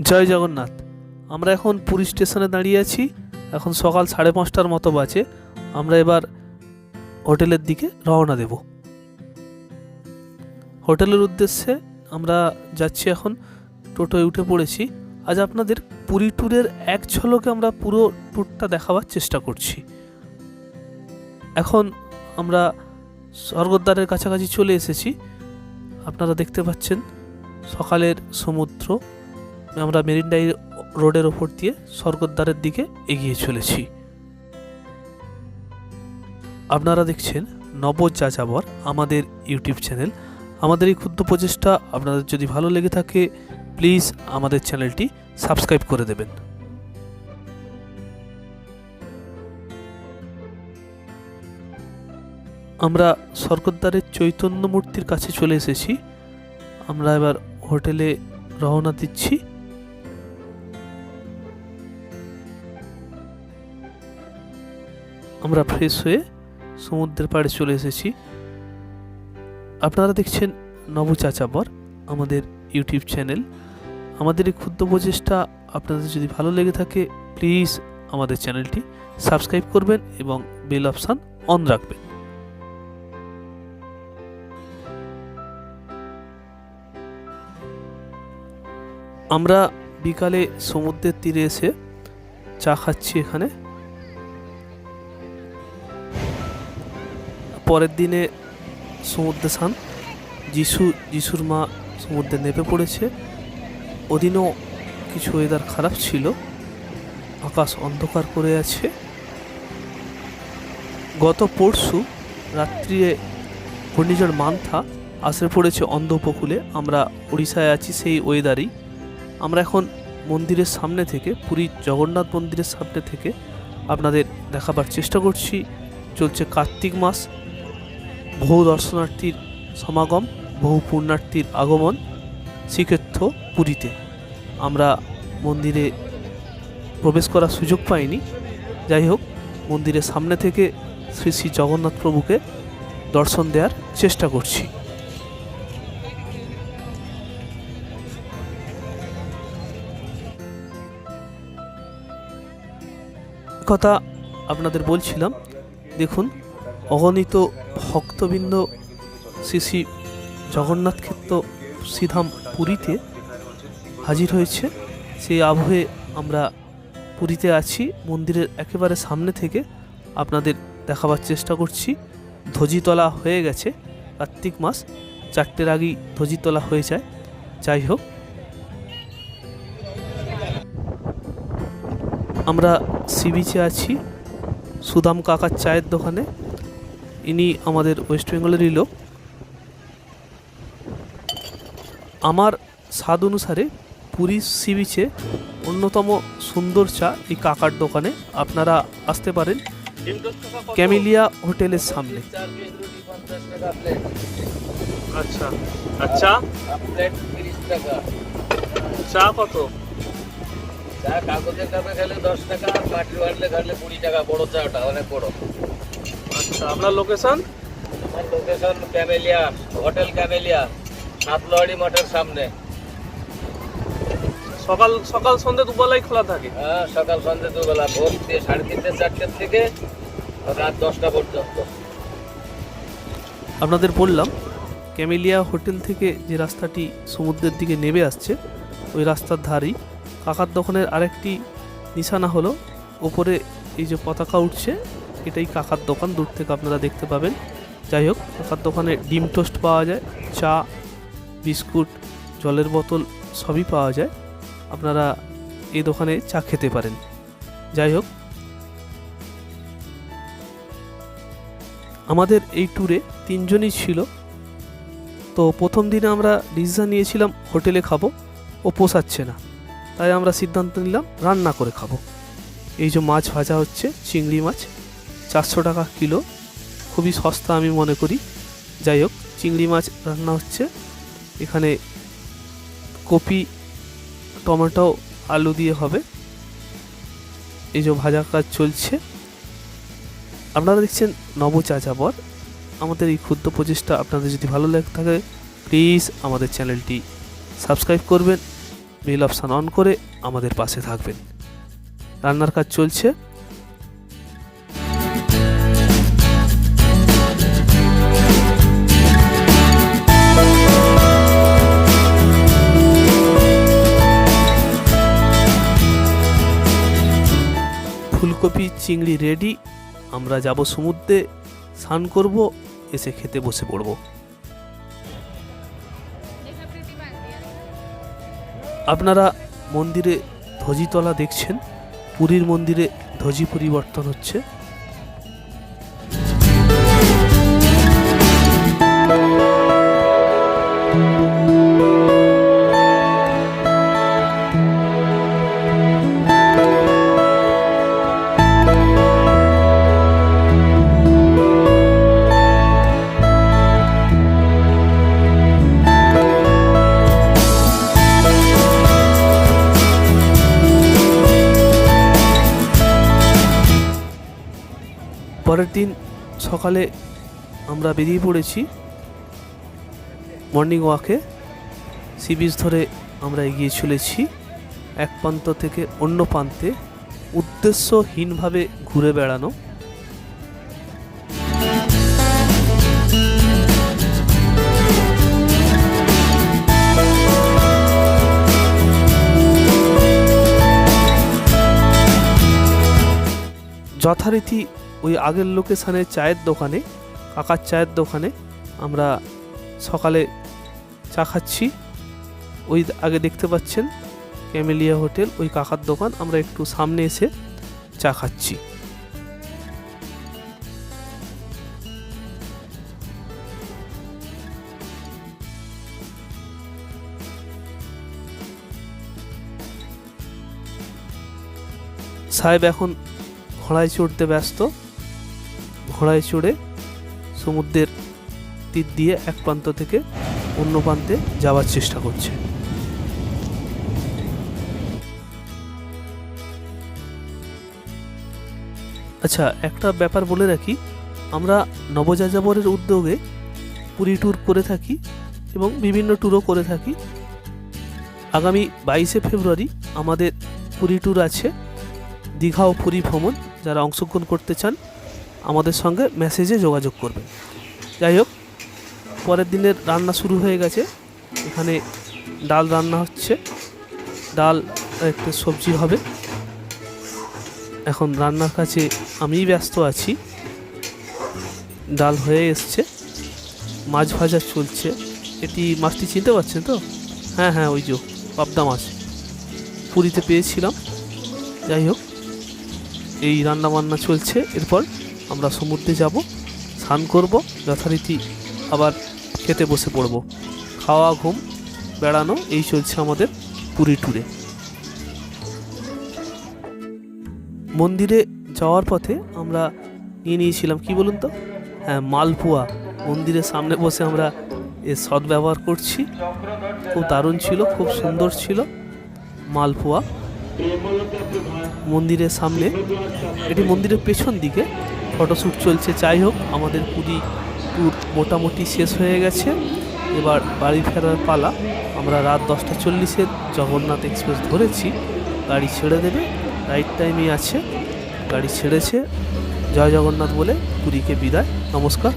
জয় জগন্নাথ। আমরা এখন পুরী স্টেশনে দাঁড়িয়ে আছি। এখন সকাল 5:30টার মতো বাজে। আমরা এবার হোটেলের দিকে রওনা দেব। হোটেলের উদ্দেশ্যে আমরা যাচ্ছি। এখন টোটোয় উঠে পড়েছি। আজ আপনাদের পুরী ট্যুরের এক ঝলকে আমরা পুরো ট্যুরটা দেখাবার চেষ্টা করছি। এখন আমরা স্বর্গদ্বারের কাছাকাছি চলে এসেছি। আপনারা দেখতে পাচ্ছেন সকালের সমুদ্র। আমরা মেরিন ড্রাইভ রোডের ওপর দিয়ে স্বর্গদ্বারের দিকে এগিয়ে চলেছি। আপনারা দেখছেন নবযাযাবর আমাদের ইউটিউব চ্যানেল। আমাদের এই ক্ষুদ্র প্রচেষ্টা আপনাদের যদি ভালো লেগে থাকে প্লিজ আমাদের চ্যানেলটি সাবস্ক্রাইব করে দেবেন। আমরা স্বর্গদ্বারের চৈতন্য মূর্তির কাছে চলে এসেছি। আমরা এবার হোটেলে রওনা দিচ্ছি। আমরা ফ্রেশ হয়ে সমুদ্রের পাড়ে চলে এসেছি। আপনারা দেখছেন নবযাযাবর আমাদের ইউটিউব চ্যানেল। আমাদের এই ক্ষুদ্র প্রচেষ্টা আপনাদের যদি ভালো লেগে থাকে প্লিজ আমাদের চ্যানেলটি সাবস্ক্রাইব করবেন এবং বেল অপশান অন রাখবেন। আমরা বিকালে সমুদ্রের তীরে এসে চা খাচ্ছি। এখানে পরের দিনে সমুদ্রে স্নান। যিশুর মা সমুদ্রে নেমে পড়েছে। ওদিনও কিছু ওয়েদার খারাপ ছিল, আকাশ অন্ধকার করে আছে। গত পরশু রাত্রিরে ঘূর্ণিঝড় মান্থা আসে পড়েছে অন্ধ উপকূলে। আমরা উড়িষ্যায় আছি সেই ওয়েদারই। আমরা এখন মন্দিরের সামনে থেকে, পুরী জগন্নাথ মন্দিরের সামনে থেকে আপনাদের দেখাবার চেষ্টা করছি। চলছে কার্তিক মাস, বহু দর্শনার্থীর সমাগম, বহু পুণ্যার্থীর আগমন শ্রীক্ষেত্র পুরীতে। আমরা মন্দিরে প্রবেশ করার সুযোগ পাইনি। যাই হোক, মন্দিরের সামনে থেকে শ্রী শ্রী জগন্নাথ প্রভুকে দর্শন দেওয়ার চেষ্টা করছি। কথা আপনাদের বলছিলাম, দেখুন অগণিত ভক্তবৃন্দ শ্রী শ্রী জগন্নাথ ক্ষেত্র শ্রীধাম পুরীতে হাজির হয়েছে। সেই আবহে আমরা পুরীতে আছি। মন্দিরের একেবারে সামনে থেকে আপনাদের দেখাবার চেষ্টা করছি। ধ্বজিতলা হয়ে গেছে। কার্তিক মাস 4টের আগেই ধ্বজিতলা হয়ে যায়। যাই হোক, আমরা সি বিচে আছি, সুদাম কাকার চায়ের দোকানে। ইনি আমাদের ওয়েস্ট বেঙ্গলেরই লোক। আমার স্বাদ অনুসারে পুরী সি বিচে অন্যতম সুন্দর চা এই কাকার দোকানে। আপনারা আসতে পারেন ক্যামেলিয়া হোটেলের সামনে। আচ্ছা আচ্ছা, চা কত? চা কাগজের কাপে খেলে 10 টাকা, আর মাটির বাটলে খেলে 20 টাকা। বড় চাটা অনেক বড়। আচ্ছা, আপনার লোকেশন? আমার লোকেশন ক্যামেলিয়া, হোটেল ক্যামেলিয়া, সাতলোহারি মঠের সামনে। সকাল সকাল সন্ধ্যে দুবেলাই খোলা থাকে? হ্যাঁ, সকাল সন্ধ্যে দুবেলা, ভোর 3:30 4টে থেকে রাত 10টা পর্যন্ত। আপনাদের বললাম ক্যামেলিয়া হোটেল থেকে যে রাস্তাটি সমুদ্রের দিকে নেমে আসছে ওই রাস্তার ধারেই কাকার দোকানের আরেকটি নিশানা হলো ওপরে এই যে পতাকা উঠছে, এটাই কাকার দোকান। দূর থেকে আপনারা দেখতে পাবেন। যাই হোক, কাকার দোকানে ডিম টোস্ট পাওয়া যায়, চা, বিস্কুট, জলের বোতল সবই পাওয়া যায়। আপনারা এই দোকানে চা খেতে পারেন। যাই হোক, আমাদের এই ট্যুরে 3 জনই ছিল। তো প্রথম দিনে আমরা ডিসিশন নিয়েছিলাম হোটেলে খাবো, ও পোষাচ্ছে না, তাই আমরা সিদ্ধান্ত নিলাম রান্না করে খাবো। এই যে মাছ ভাজা হচ্ছে, চিংড়ি মাছ, 400 টাকা কিলো, খুবই সস্তা আমি মনে করি। যাই হোক, চিংড়ি মাছ রান্না হচ্ছে। এখানে কপি, টমেটো, আলু দিয়ে হবে। এই যে ভাজা কাজ চলছে। আপনারা দেখছেন নবযাযাবর আমাদের এই ক্ষুদ্র প্রচেষ্টা। আপনাদের যদি ভালো লাগে থাকে প্লিজ আমাদের চ্যানেলটি সাবস্ক্রাইব করবেন বেল অপশান অন করে আমাদের পাশে থাকবেন। রান্নার কাজ চলছে। ফুলকপি চিংড়ি রেডি। আমরা যাব সমুদ্রে, স্নান করব, এসে খেতে বসে পড়ব। আপনারা মন্দিরে ধ্বজিতলা দেখছেন। পুরীর মন্দিরে ধ্বজি পরিবর্তন হচ্ছে। পরের দিন সকালে আমরা বেরিয়ে পড়েছি মর্নিং ওয়াকে। সি বিচ ধরে আমরা এগিয়ে চলেছি এক প্রান্ত থেকে অন্য প্রান্তে, উদ্দেশ্যহীনভাবে ঘুরে বেড়ানো। যথারীতি ওই আগের লোকেশানে চায়ের দোকানে, কাকার চায়ের দোকানে আমরা সকালে চা খাচ্ছি। ওই আগে দেখতে পাচ্ছেন ক্যামেলিয়া হোটেল, ওই কাকার দোকান। আমরা একটু সামনে এসে চা খাচ্ছি। সাহেব এখন ঘোড়ায় চড়তে ব্যস্ত। ঘোড়ায় চড়ে সমুদ্রের তীর দিয়ে এক প্রান্ত থেকে অন্য প্রান্তে যাওয়ার চেষ্টা করছে। আচ্ছা, একটা ব্যাপার বলে রাখি, আমরা নবযাযাবরের উদ্যোগে পুরী ট্যুর করে থাকি এবং বিভিন্ন ট্যুরও করে থাকি। আগামী 22শে ফেব্রুয়ারি আমাদের পুরী ট্যুর আছে, দীঘা ও পুরী ভ্রমণ। যারা অংশগ্রহণ করতে চান আমাদের সঙ্গে মেসেজে যোগাযোগ করবেন। যাই হোক, পরের দিনের রান্না শুরু হয়ে গেছে। এখানে ডাল রান্না হচ্ছে, ডাল একটা সবজি হবে। এখন রান্নার কাছে আমিই ব্যস্ত আছি। ডাল হয়ে এসছে, মাছ ভাজা চলছে। এটি মাছটি চিনতে পারছেন তো? হ্যাঁ হ্যাঁ, ওই যে পাবদা মাছ, পুরীতে পেয়েছিলাম। যাই হোক, এই রান্না বান্না চলছে। এরপর আমরা সমুদ্রে যাব, স্নান করব, যথারীতি আবার খেতে বসে পড়ব। খাওয়া, ঘুম, বেড়ানো, এই চলছে আমাদের পুরী ট্যুরে। মন্দিরে যাওয়ার পথে আমরা নিয়েছিলাম কি বলুন তো? হ্যাঁ, মালপোয়া। মন্দিরের সামনে বসে আমরা এর সদ্ব্যবহার করছি। খুব দারুণ ছিল, খুব সুন্দর ছিল মালপোয়া। মন্দিরের সামনে, এটি মন্দিরের পেছন দিকে ফটোশ্যুট চলছে। যাই হোক, আমাদের পুরী ট্যুর মোটামুটি শেষ হয়ে গেছে। এবার বাড়ি ফেরার পালা। আমরা রাত 10:40 জগন্নাথ এক্সপ্রেস ধরেছি। গাড়ি ছেড়ে দেবে, রাইট টাইমই আছে। গাড়ি ছেড়েছে। জয় জগন্নাথ বলে পুরীকে বিদায়। নমস্কার।